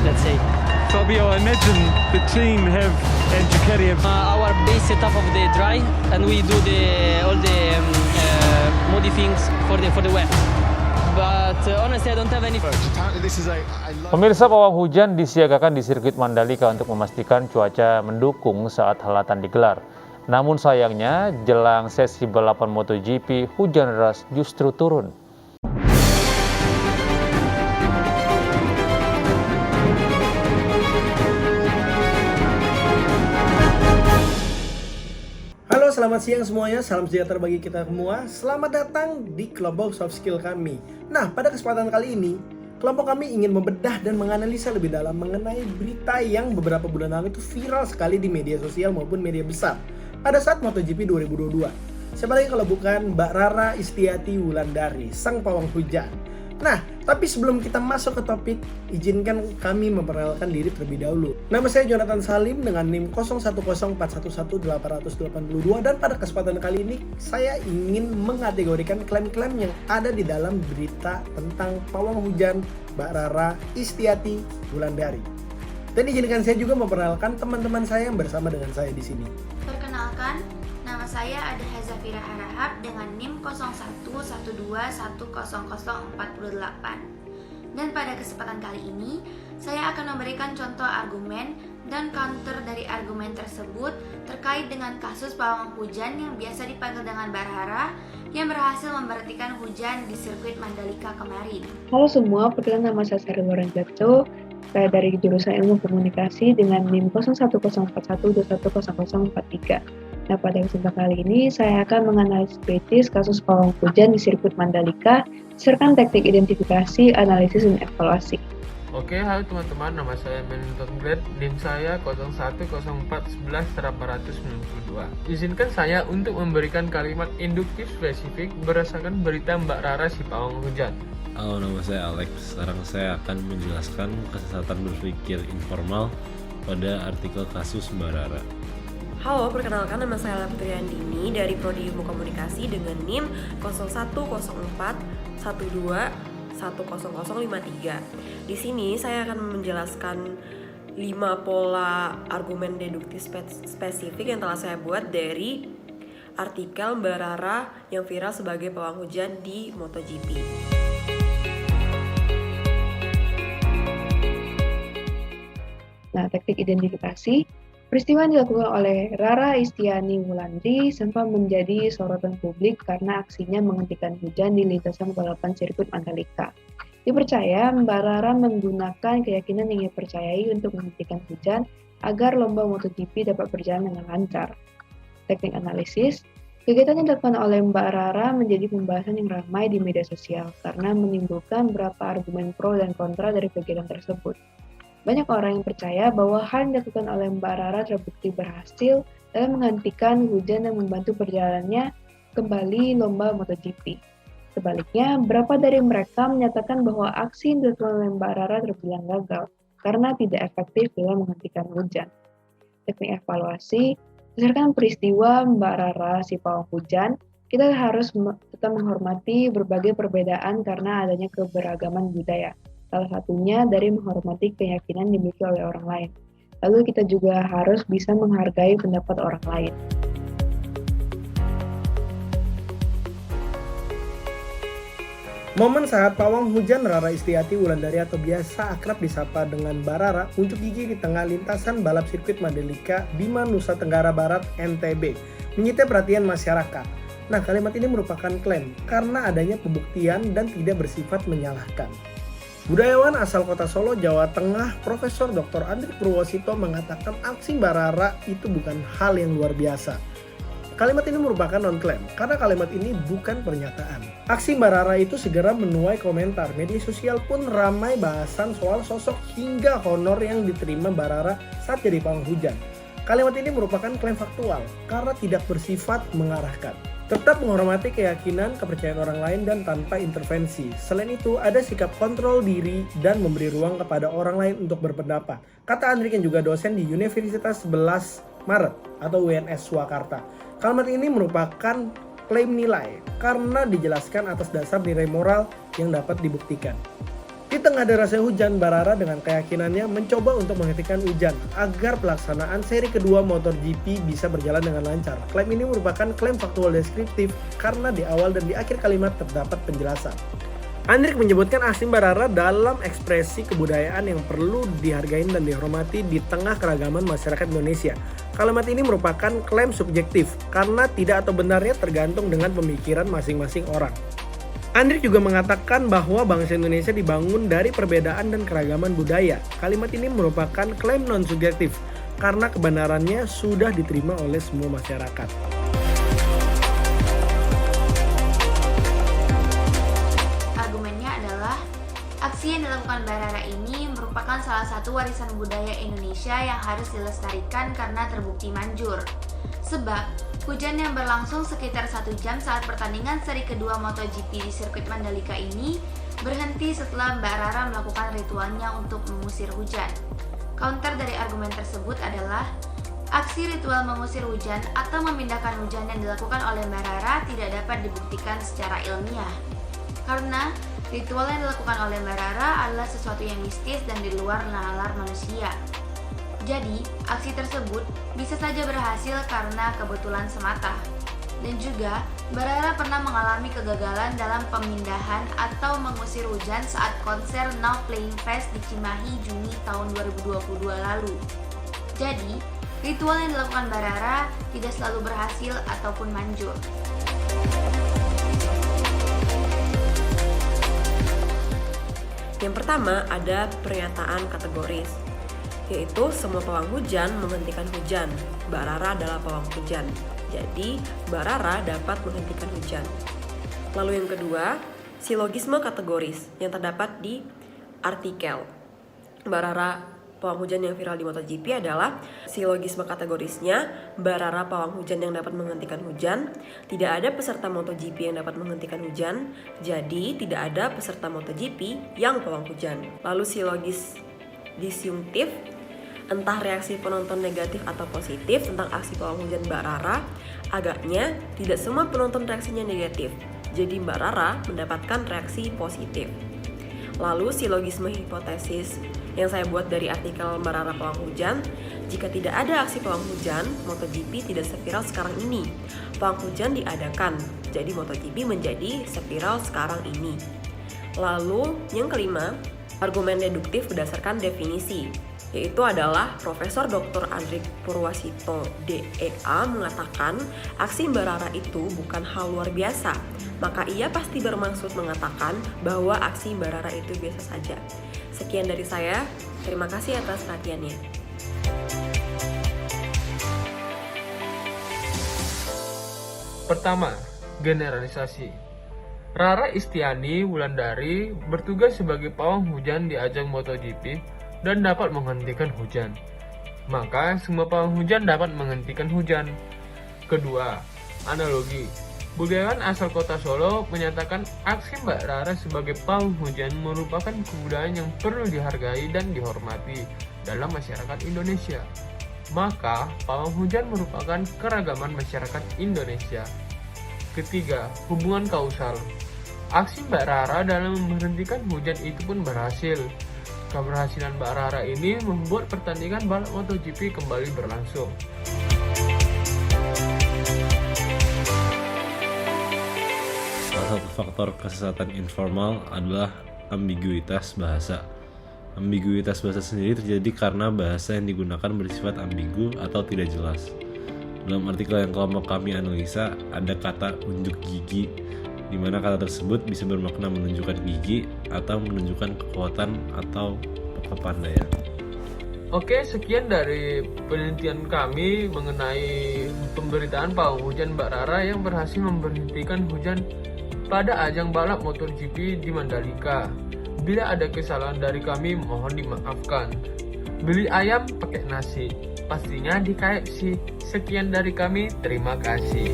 let's say. Fabio, I imagine the team and Ducati have Our base setup of the dry, and we do all the modifyings for the wet. But honestly, I don't have any. Pemirsa, pawang hujan disiagakan di sirkuit Mandalika untuk memastikan cuaca mendukung saat helatan digelar. Namun sayangnya, jelang sesi balapan MotoGP, hujan deras justru turun. Halo, selamat siang semuanya. Salam sejahtera bagi kita semua. Selamat datang di kelompok soft skill kami. Nah, pada kesempatan kali ini, kelompok kami ingin membedah dan menganalisa lebih dalam mengenai berita yang beberapa bulan lalu itu viral sekali di media sosial maupun media besar pada saat MotoGP 2022. Siapa lagi kalau bukan Mbak Rara Istiati Wulandari, sang pawang hujan. Nah, tapi sebelum kita masuk ke topik, izinkan kami memperkenalkan diri terlebih dahulu. Nama saya Jonathan Salim dengan NIM 0104118882, dan pada kesempatan kali ini saya ingin mengategorikan klaim-klaim yang ada di dalam berita tentang pawang hujan Mbak Rara Istiati Wulandari. Dan izinkan saya juga memperkenalkan teman-teman saya yang bersama dengan saya di sini. Perkenalkan, nama saya Ada Hazafira Harahap dengan NIM 0112100448. Dan pada kesempatan kali ini, saya akan memberikan contoh argumen dan counter dari argumen tersebut terkait dengan kasus pawang hujan yang biasa dipanggil dengan Barhara yang berhasil memberhentikan hujan di sirkuit Mandalika kemarin. Halo semua, perkenalkan nama saya Sari Lorenzo. Saya dari jurusan Ilmu Komunikasi dengan NIM 0101210043. Nah, pada kesempatan kali ini saya akan menganalisis kritis kasus pawang hujan di sirkuit Mandalika, serta teknik identifikasi, analisis, dan evaluasi. Oke, halo teman-teman, nama saya Melinton Glad, NIM saya 010411-892. Izinkan saya untuk memberikan kalimat induktif spesifik berdasarkan berita Mbak Rara si pawang hujan. Halo, nama saya Alex. Sekarang saya akan menjelaskan kesesatan berpikir informal pada artikel kasus Mbak Rara. Halo, perkenalkan nama saya Laptriandini dari Prodi Ilmu Komunikasi dengan NIM 010412100053. Di sini saya akan menjelaskan 5 pola argumen deduktif spesifik yang telah saya buat dari artikel Mbak Rara yang viral sebagai pawang hujan di MotoGP. Nah, teknik identifikasi, peristiwa yang dilakukan oleh Rara Istiani Wulandari sempat menjadi sorotan publik karena aksinya menghentikan hujan di lintasan balapan sirkuit Mandalika. Dipercaya Mbak Rara menggunakan keyakinan yang ia percayai untuk menghentikan hujan agar lomba MotoGP dapat berjalan dengan lancar. Teknik analisis, kegiatan yang dilakukan oleh Mbak Rara menjadi pembahasan yang ramai di media sosial karena menimbulkan beberapa argumen pro dan kontra dari kegiatan tersebut. Banyak orang yang percaya bahwa hal yang dilakukan oleh Mbak Rara terbukti berhasil dalam menghentikan hujan dan membantu perjalanannya kembali lomba MotoGP. Sebaliknya, beberapa dari mereka menyatakan bahwa aksi yang dilakukan oleh Mbak Rara terbilang gagal karena tidak efektif dalam menghentikan hujan. Teknik evaluasi, berdasarkan peristiwa Mbak Rara si pawang hujan, kita harus tetap menghormati berbagai perbedaan karena adanya keberagaman budaya. Salah satunya dari menghormati keyakinan yang dimiliki oleh orang lain. Lalu kita juga harus bisa menghargai pendapat orang lain. Momen saat pawang hujan Rara Istiati Wulandari atau biasa akrab disapa dengan Mbak Rara unjuk gigi di tengah lintasan balap sirkuit Mandalika, Bima, Nusa Tenggara Barat, NTB, menyita perhatian masyarakat. Nah, kalimat ini merupakan klaim karena adanya pembuktian dan tidak bersifat menyalahkan. Budayawan asal kota Solo, Jawa Tengah, Profesor Dr. Andrik Purwosito mengatakan aksi Mbak Rara itu bukan hal yang luar biasa. Kalimat ini merupakan non-klaim karena kalimat ini bukan pernyataan. Aksi Mbak Rara itu segera menuai komentar. Media sosial pun ramai bahasan soal sosok hingga honor yang diterima Mbak Rara saat jadi pawang hujan. Kalimat ini merupakan klaim faktual karena tidak bersifat mengarahkan. Tetap menghormati keyakinan, kepercayaan orang lain dan tanpa intervensi. Selain itu, ada sikap kontrol diri dan memberi ruang kepada orang lain untuk berpendapat. Kata Andrik yang juga dosen di Universitas 11 Maret atau UNS Surakarta. Kalimat ini merupakan klaim nilai karena dijelaskan atas dasar nilai moral yang dapat dibuktikan. Di tengah derasnya hujan, Mbak Rara dengan keyakinannya mencoba untuk menghentikan hujan agar pelaksanaan seri kedua MotoGP bisa berjalan dengan lancar. Klaim ini merupakan klaim faktual deskriptif karena di awal dan di akhir kalimat terdapat penjelasan. Andrik menyebutkan aksi Mbak Rara dalam ekspresi kebudayaan yang perlu dihargai dan dihormati di tengah keragaman masyarakat Indonesia. Kalimat ini merupakan klaim subjektif karena tidak atau benarnya tergantung dengan pemikiran masing-masing orang. Andrik juga mengatakan bahwa bangsa Indonesia dibangun dari perbedaan dan keragaman budaya. Kalimat ini merupakan klaim non-subjektif karena kebenarannya sudah diterima oleh semua masyarakat. Argumennya adalah aksi yang dilakukan Mbak Rara ini merupakan salah satu warisan budaya Indonesia yang harus dilestarikan karena terbukti manjur. Sebab hujan yang berlangsung sekitar 1 jam saat pertandingan seri kedua MotoGP di sirkuit Mandalika ini berhenti setelah Mbak Rara melakukan ritualnya untuk mengusir hujan. Counter dari argumen tersebut adalah aksi ritual mengusir hujan atau memindahkan hujan yang dilakukan oleh Mbak Rara tidak dapat dibuktikan secara ilmiah. Karena ritual yang dilakukan oleh Mbak Rara adalah sesuatu yang mistis dan di luar nalar manusia. Jadi, aksi tersebut bisa saja berhasil karena kebetulan semata. Dan juga, Mbak Rara pernah mengalami kegagalan dalam pemindahan atau mengusir hujan saat konser Now Playing Fest di Cimahi Juni tahun 2022 lalu. Jadi, ritual yang dilakukan Mbak Rara tidak selalu berhasil ataupun manjur. Yang pertama ada pernyataan kategoris, yaitu semua pawang hujan menghentikan hujan. Mbak Rara adalah pawang hujan, jadi Mbak Rara dapat menghentikan hujan. Lalu yang kedua, silogisme kategoris yang terdapat di artikel. Mbak Rara pawang hujan yang viral di MotoGP adalah silogisme kategorisnya Mbak Rara pawang hujan yang dapat menghentikan hujan. Tidak ada peserta MotoGP yang dapat menghentikan hujan, jadi tidak ada peserta MotoGP yang pawang hujan. Lalu silogis disyungtif, entah reaksi penonton negatif atau positif tentang aksi pawang hujan Mbak Rara. Agaknya tidak semua penonton reaksinya negatif, jadi Mbak Rara mendapatkan reaksi positif. Lalu silogisme hipotesis yang saya buat dari artikel Mbak Rara pawang hujan, jika tidak ada aksi pawang hujan, MotoGP tidak seviral sekarang ini. Pawang hujan diadakan, jadi MotoGP menjadi seviral sekarang ini. Lalu yang kelima, argumen deduktif berdasarkan definisi, yaitu adalah Profesor Dr. Andrik Purwasito DEA mengatakan aksi Mbak Rara itu bukan hal luar biasa, maka ia pasti bermaksud mengatakan bahwa aksi Mbak Rara itu biasa saja. Sekian dari saya, terima kasih atas perhatiannya. Pertama, generalisasi. Rara Istiani Wulandari bertugas sebagai pawang hujan di ajang MotoGP dan dapat menghentikan hujan. Maka semua pawang hujan dapat menghentikan hujan. Kedua, analogi. Budayawan asal kota Solo menyatakan aksi Mbak Rara sebagai pawang hujan merupakan kebudayaan yang perlu dihargai dan dihormati dalam masyarakat Indonesia. Maka, pawang hujan merupakan keragaman masyarakat Indonesia. Ketiga, hubungan kausal. Aksi Mbak Rara dalam memberhentikan hujan itu pun berhasil. Keberhasilan Mbak Rara ini membuat pertandingan balap MotoGP kembali berlangsung. Salah satu faktor kesesatan informal adalah ambiguitas bahasa. Ambiguitas bahasa sendiri terjadi karena bahasa yang digunakan bersifat ambigu atau tidak jelas. Dalam artikel yang kelompok kami analisa, ada kata unjuk gigi, di mana kata tersebut bisa bermakna menunjukkan gigi atau menunjukkan kekuatan atau kepandaian. Oke, sekian dari penelitian kami mengenai pemberitaan pawang hujan Mbak Rara yang berhasil memberhentikan hujan pada ajang balap MotoGP di Mandalika. Bila ada kesalahan dari kami, mohon dimaafkan. Beli ayam pakai nasi, pastinya di KFC. Sekian dari kami, terima kasih.